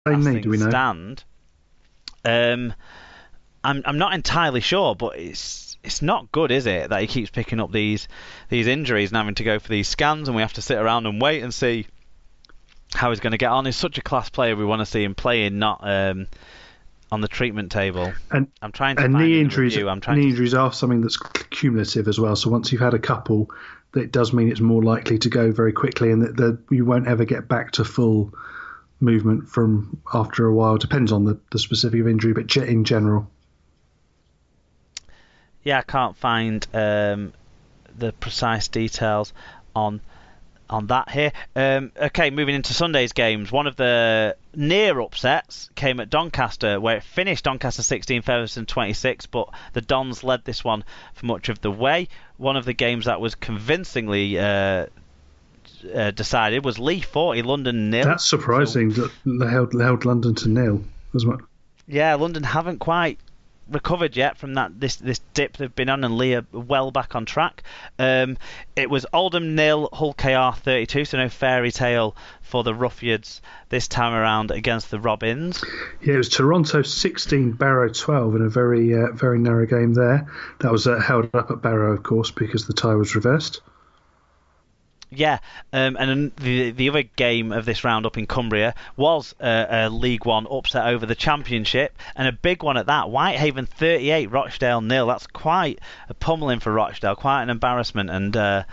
Same as knee, do we things know? stand. Um, I'm not entirely sure, but it's not good, is it, that he keeps picking up these injuries and having to go for these scans, and we have to sit around and wait and see how he's going to get on. He's such a class player. We want to see him playing, not on the treatment table. And I'm trying to and find knee in the injuries review. I'm trying knee to. injuries are something that's cumulative as well. So once you've had a couple, that does mean it's more likely to go very quickly, and that you won't ever get back to full movement from after a while. Depends on the specific injury, but in general. Yeah, I can't find the precise details on that here. Okay, moving into Sunday's games. One of the near upsets came at Doncaster, where it finished Doncaster 16, Featherstone 26, but the Dons led this one for much of the way. One of the games that was convincingly decided was Leigh 40, London 0. That's surprising that they held London to 0 as well. Yeah, London haven't quite recovered yet from this dip they've been on, and Leigh are well back on track. It was Oldham 0, Hull KR 32, so no fairy tale for the Ruffians this time around against the Robins. Yeah, it was Toronto 16, Barrow 12 in a very narrow game there. That was held up at Barrow, of course, because the tie was reversed. Yeah, and then the other game of this round up in Cumbria was a League One upset over the Championship, and a big one at that. Whitehaven 38, Rochdale 0. That's quite a pummeling for Rochdale, quite an embarrassment, and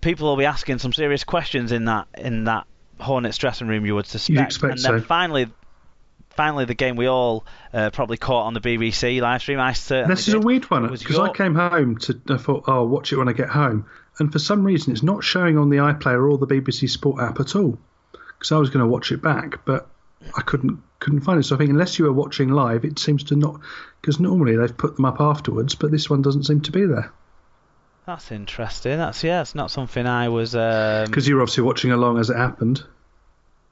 people will be asking some serious questions in that Hornets dressing room, you would suspect. You'd expect and then so. Finally, the game we all probably caught on the BBC live stream. I certainly This is a weird one, because I came home I thought, I'll watch it when I get home. And for some reason, it's not showing on the iPlayer or the BBC Sport app at all. Because I was going to watch it back, but I couldn't find it. So I think unless you were watching live, it seems to not. Because normally they've put them up afterwards, but this one doesn't seem to be there. That's interesting. It's not something I was. Because you were obviously watching along as it happened.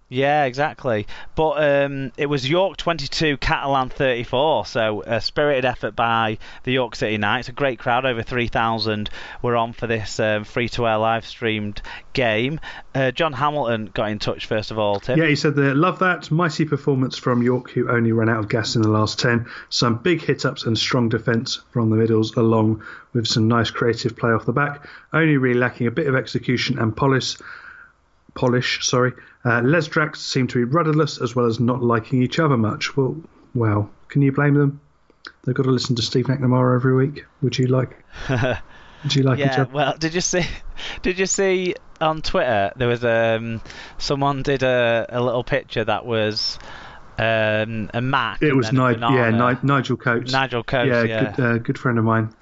Yeah, exactly. But it was York 22, Catalan 34. So a spirited effort by the York City Knights. A great crowd, over 3,000 were on for this free-to-air live-streamed game. John Hamilton got in touch first of all, Tim. Yeah, he said that, love that. Mighty performance from York, who only ran out of gas in the last 10. Some big hit-ups and strong defence from the middles, along with some nice creative play off the back. Only really lacking a bit of execution and polish. Les Drax seem to be rudderless, as well as not liking each other much. Well, can you blame them? They've got to listen to Steve McNamara every week. Would you like each other? Well, did you see on Twitter there was someone did a little picture that was a Mac. It was Nigel Coates. Nigel Coates, yeah. Good friend of mine.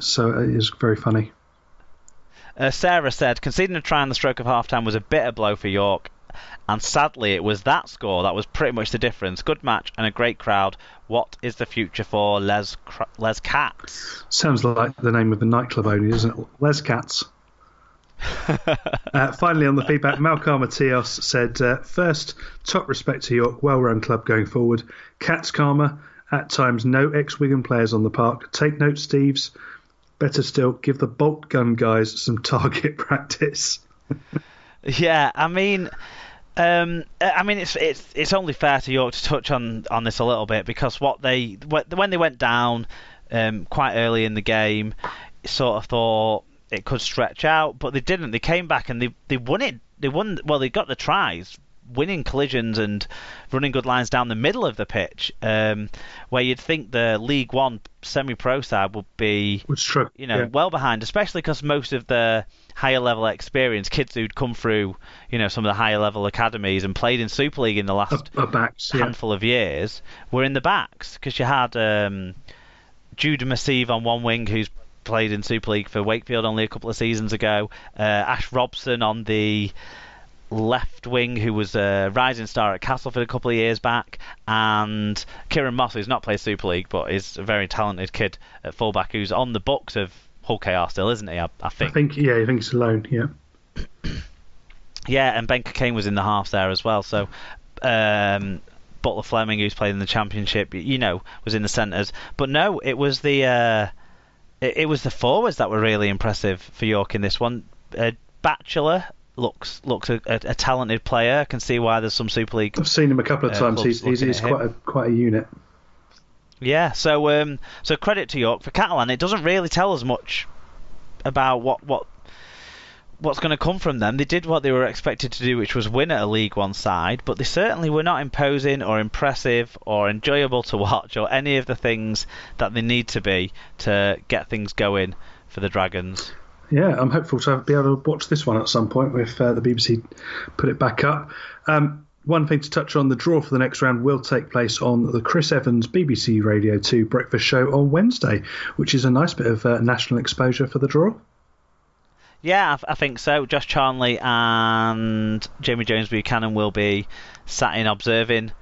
So it is very funny. Sarah said, conceding a try on the stroke of half-time was a bitter blow for York, and sadly it was that score that was pretty much the difference. Good match and a great crowd. What is the future for Les Cats? Sounds like the name of the nightclub owner, doesn't it? Les Cats. Finally, on the feedback, Malcolm Matias said, first, top respect to York, well-run club going forward. Cats karma, at times no ex-Wigan players on the park. Take note, Steves. Better still, give the bolt gun guys some target practice. Yeah, I mean, it's only fair to York to touch on this a little bit, because when they went down quite early in the game, sort of thought it could stretch out, but they didn't. They came back and they won it. Well, they got the tries, winning collisions and running good lines down the middle of the pitch, where you'd think the League One semi-pro side would be, well behind, especially because most of the higher level experience, kids who'd come through, some of the higher level academies and played in Super League in the last handful of years, were in the backs, because you had Jude Massive on one wing, who's played in Super League for Wakefield only a couple of seasons ago, Ash Robson on the left wing, who was a rising star at Castleford a couple of years back, and Kieran Moss, who's not played Super League but is a very talented kid at fullback, who's on the books of Hull KR still, isn't he? I think. I think he's alone. Yeah. Yeah, and Ben Cockayne was in the halves there as well. So Butler Fleming, who's played in the Championship, was in the centres. But no, it was the forwards that were really impressive for York in this one. Batchelor looks a talented player. I can see why there's some Super League. I've seen him a couple of times. He's quite a unit. Yeah. So credit to York. For Catalan, it doesn't really tell us much about what's going to come from them. They did what they were expected to do, which was win at a League One side, but they certainly were not imposing or impressive or enjoyable to watch or any of the things that they need to be to get things going for the Dragons. Yeah, I'm hopeful to be able to watch this one at some point if the BBC put it back up. One thing to touch on, the draw for the next round will take place on the Chris Evans BBC Radio 2 breakfast show on Wednesday, which is a nice bit of national exposure for the draw. Yeah, I think so. Josh Charnley and Jamie Jones Buchanan will be sat in observing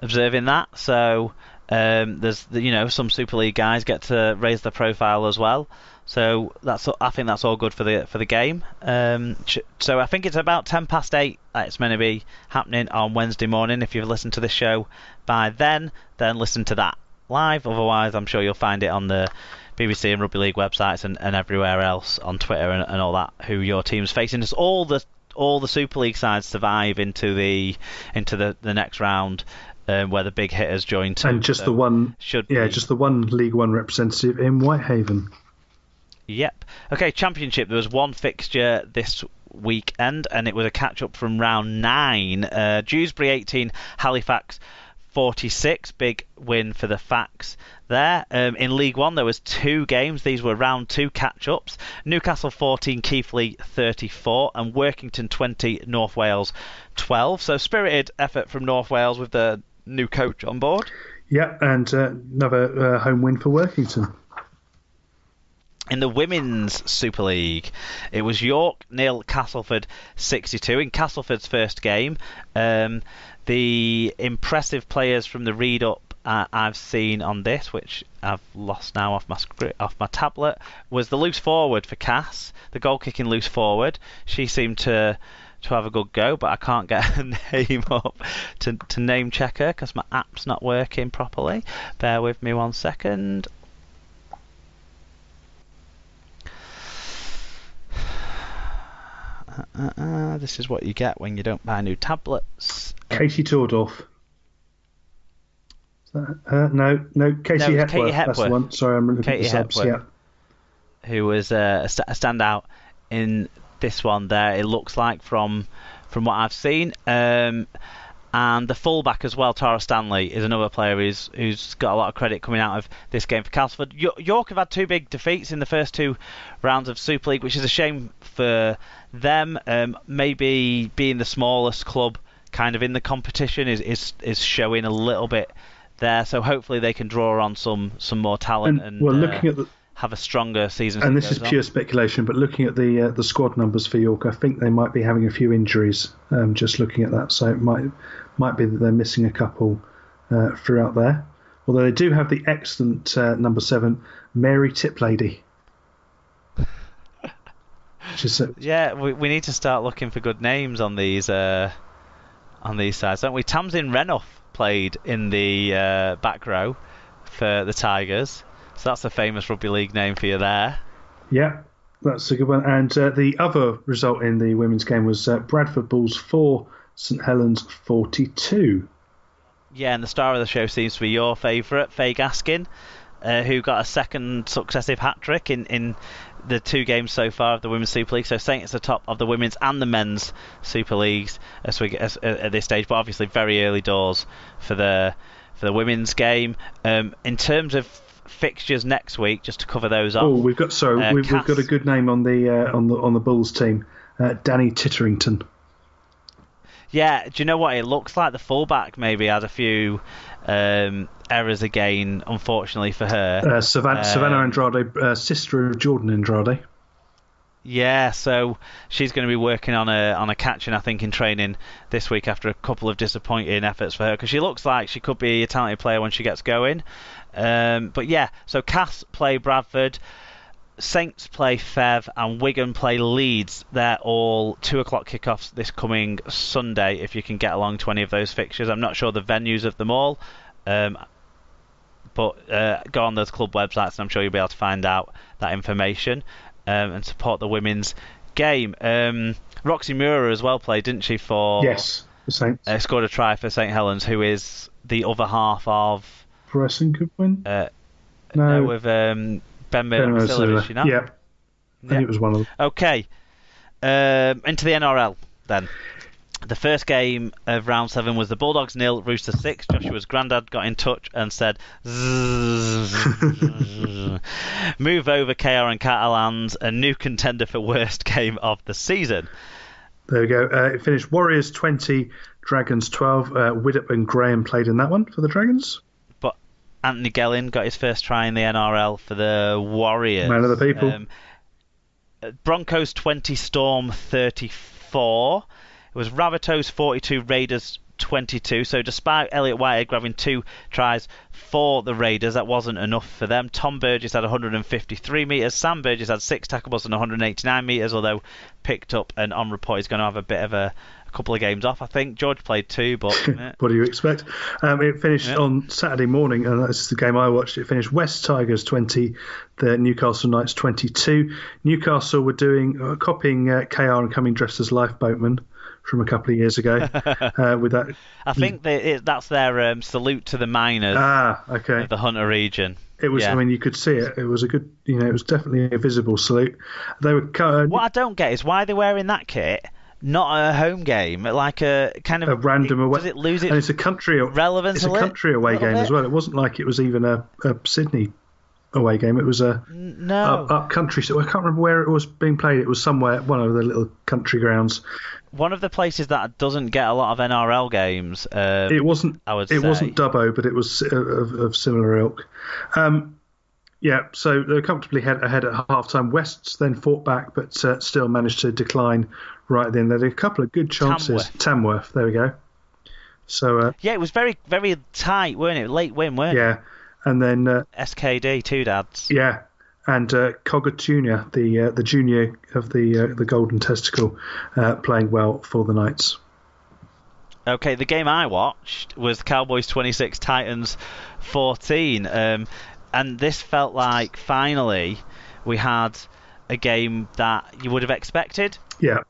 that. So there's some Super League guys get to raise their profile as well. So I think that's all good for the game. So I think it's about 8:10 it's meant to be happening on Wednesday morning. If you've listened to this show by then listen to that live. Otherwise, I'm sure you'll find it on the BBC and Rugby League websites and everywhere else on Twitter and all that. Who your team's facing? As all the Super League sides survive into the next round. Where the big hitters join too. And just the one League One representative in Whitehaven. Yep. Okay, Championship. There was one fixture this weekend, and it was a catch-up from round 9. Dewsbury 18, Halifax 46. Big win for the Facts there. In League One, there was 2 games. These were round 2 catch-ups. Newcastle 14, Keighley 34, and Workington 20, North Wales 12. So spirited effort from North Wales with the new coach on board. Yeah, and another home win for Workington. In the Women's Super League, it was York 0, Castleford 62. In Castleford's first game, the impressive players from the read-up I've seen on this, which I've lost now off my tablet, was the loose forward for Cass, the goal-kicking loose forward. She seemed to have a good go, but I can't get her name up to name check her because my app's not working properly. Bear with me 1 second. This is what you get when you don't buy new tablets. Katie Tordorf. No, Katie Hepworth. Katie Hepworth. That's the one. Sorry, I'm looking at the subs. Yeah. Who was a standout in this one there, it looks like, from what I've seen. And the fullback as well, Tara Stanley, is another player who's got a lot of credit coming out of this game for Castleford. York have had 2 big defeats in the first 2 rounds of Super League, which is a shame for them. Maybe being the smallest club kind of in the competition is showing a little bit there. So hopefully they can draw on some more talent and looking at have a stronger season. And this is pure speculation, but looking at the squad numbers for York, I think they might be having a few injuries. Just looking at that, so it might be that they're missing a couple throughout there. Although they do have the excellent number 7, Mary Tiplady. Yeah, we need to start looking for good names on these sides, don't we? Tamsin Renouf played in the back row for the Tigers. So that's a famous rugby league name for you there. Yeah, that's a good one. And the other result in the women's game was Bradford Bulls 4, St Helens 42. Yeah, and the star of the show seems to be your favourite, Faye Gaskin, who got a second successive hat-trick in the 2 games so far of the Women's Super League. So staying at the top of the Women's and the Men's Super Leagues at this stage, but obviously very early doors for the Women's game. In terms of fixtures next week, just to cover those off. Oh, we've got a good name on the Bulls team, Danny Titterington. Yeah, do you know what? It looks like the fullback maybe had a few errors again, unfortunately for her. Savannah Andrade, sister of Jordan Andrade. Yeah, so she's going to be working on a catching, I think, in training this week after a couple of disappointing efforts for her, because she looks like she could be a talented player when she gets going. But yeah, so Cass play Bradford, Saints play Fev, and Wigan play Leeds. They're all 2 o'clock kickoffs this coming Sunday, if you can get along to any of those fixtures. I'm not sure the venues of them all, but go on those club websites and I'm sure you'll be able to find out that information and support the women's game. Roxy Mura as well played, didn't she? For Yes, the Saints. Scored a try for St Helens, who is the other half of. Bresson could win. No, with Ben Murdoch, is she not? Yeah. I think it was one of them. Okay. Into the NRL then. The first game of round 7 was the Bulldogs 0, Roosters 6. Joshua's granddad got in touch and said, move over KR and Catalans, a new contender for worst game of the season. There we go. It finished Warriors 20, Dragons 12. Widdop and Graham played in that one for the Dragons. But Anthony Gellin got his first try in the NRL for the Warriors. Man of the people. Broncos 20, Storm 34. It was Rabbitohs 42, Raiders 22. So despite Elliot Whitehead grabbing 2 tries for the Raiders, that wasn't enough for them. Tom Burgess had 153 metres. Sam Burgess had 6 tackles and 189 metres, although picked up and on report he's going to have a bit of a couple of games off, I think. George played 2, but... What do you expect? It finished on Saturday morning, and that's the game I watched. It finished West Tigers 20, the Newcastle Knights 22. Newcastle were copying KR and coming dressed as lifeboatmen from a couple of years ago. With that, I think that's their salute to the miners of the Hunter region. It was. I mean, you could see it. It was a good. It was definitely a visible salute. They were. What I don't get is why they're wearing that kit, not a home game, like a kind of a random away. Does it lose its and it's a country relevance? It's a country away game as well. It wasn't like it was even a Sydney away game. It was up country. So I can't remember where it was being played. It was somewhere, one of the little country grounds. One of the places that doesn't get a lot of NRL games. It wasn't. I would say. It wasn't Dubbo, but it was of similar ilk. So they were comfortably ahead at half-time. Wests then fought back, but still managed to decline right at the end. They had a couple of good chances. Tamworth, there we go. So it was very, very tight, weren't it? Late win, weren't it? Yeah, and then SKD, 2 dads. Yeah, and Cogatunia, the junior of the Golden Testicle, playing well for the Knights. Okay, the game I watched was Cowboys 26, Titans 14. And this felt like, finally, we had a game that you would have expected. Yeah.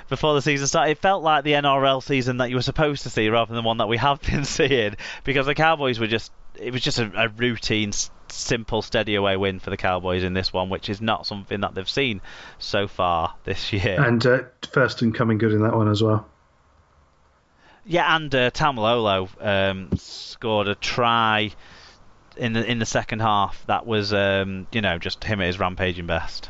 Before the season started. It felt like the NRL season that you were supposed to see rather than the one that we have been seeing, because the Cowboys were just a routine, simple, steady away win for the Cowboys in this one, which is not something that they've seen so far this year. And Thurston coming good in that one as well. Yeah, and Tamalolo scored a try in the second half. That was just him at his rampaging best.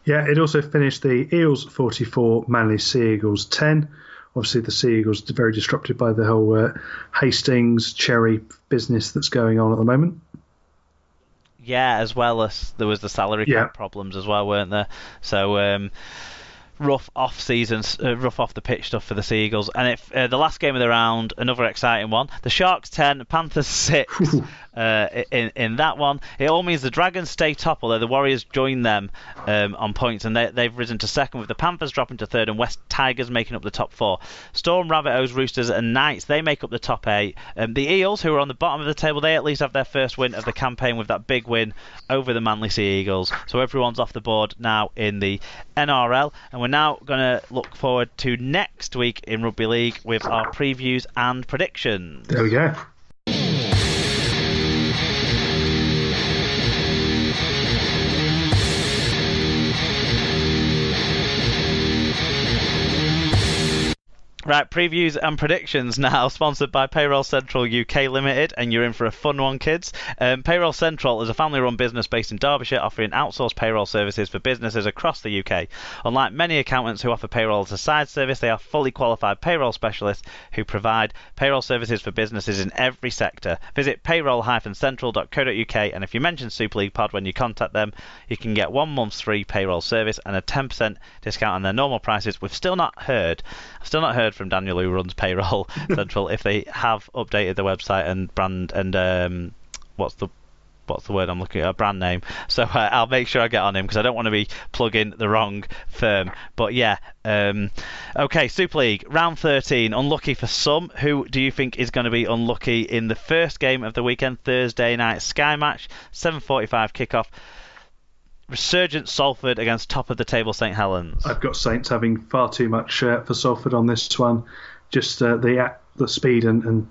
Yeah, it also finished the Eels 44, Manly Sea Eagles 10. Obviously, the Sea Eagles are very disrupted by the whole Hastings Cherry business that's going on at the moment. Yeah, as well as there was the salary cap problems as well, weren't there? So rough off the pitch stuff for the Sea Eagles. And the last game of the round, another exciting one. The Sharks 10, Panthers 6 in that one. It all means the Dragons stay top, although the Warriors join them on points, and they've risen to second, with the Panthers dropping to third and West Tigers making up the top 4. Storm, Rabbitohs, Roosters and Knights, they make up the top 8. The Eels, who are on the bottom of the table, they at least have their first win of the campaign with that big win over the Manly Sea Eagles. So everyone's off the board now in the NRL, and we're now going to look forward to next week in Rugby League with our previews and predictions. There we go. Right, previews and predictions now, sponsored by Payroll Central UK Limited, and you're in for a fun one, kids. Payroll Central is a family-run business based in Derbyshire, offering outsourced payroll services for businesses across the UK. Unlike many accountants who offer payroll as a side service, they are fully qualified payroll specialists who provide payroll services for businesses in every sector. Visit payroll-central.co.uk, and if you mention Super League Pod when you contact them, you can get 1 month's free payroll service and a 10% discount on their normal prices. I've still not heard from Daniel, who runs Payroll Central, if they have updated the website and brand and what's the word I'm looking at, a brand name. So I'll make sure I get on him, because I don't want to be plugging the wrong firm. But yeah, okay, Super League round 13, unlucky for some. Who do you think is going to be unlucky in the first game of the weekend? Thursday night Sky match, 7:45 kickoff. Resurgent Salford against top of the table St Helens. I've got Saints having far too much for Salford on this one. Just the speed and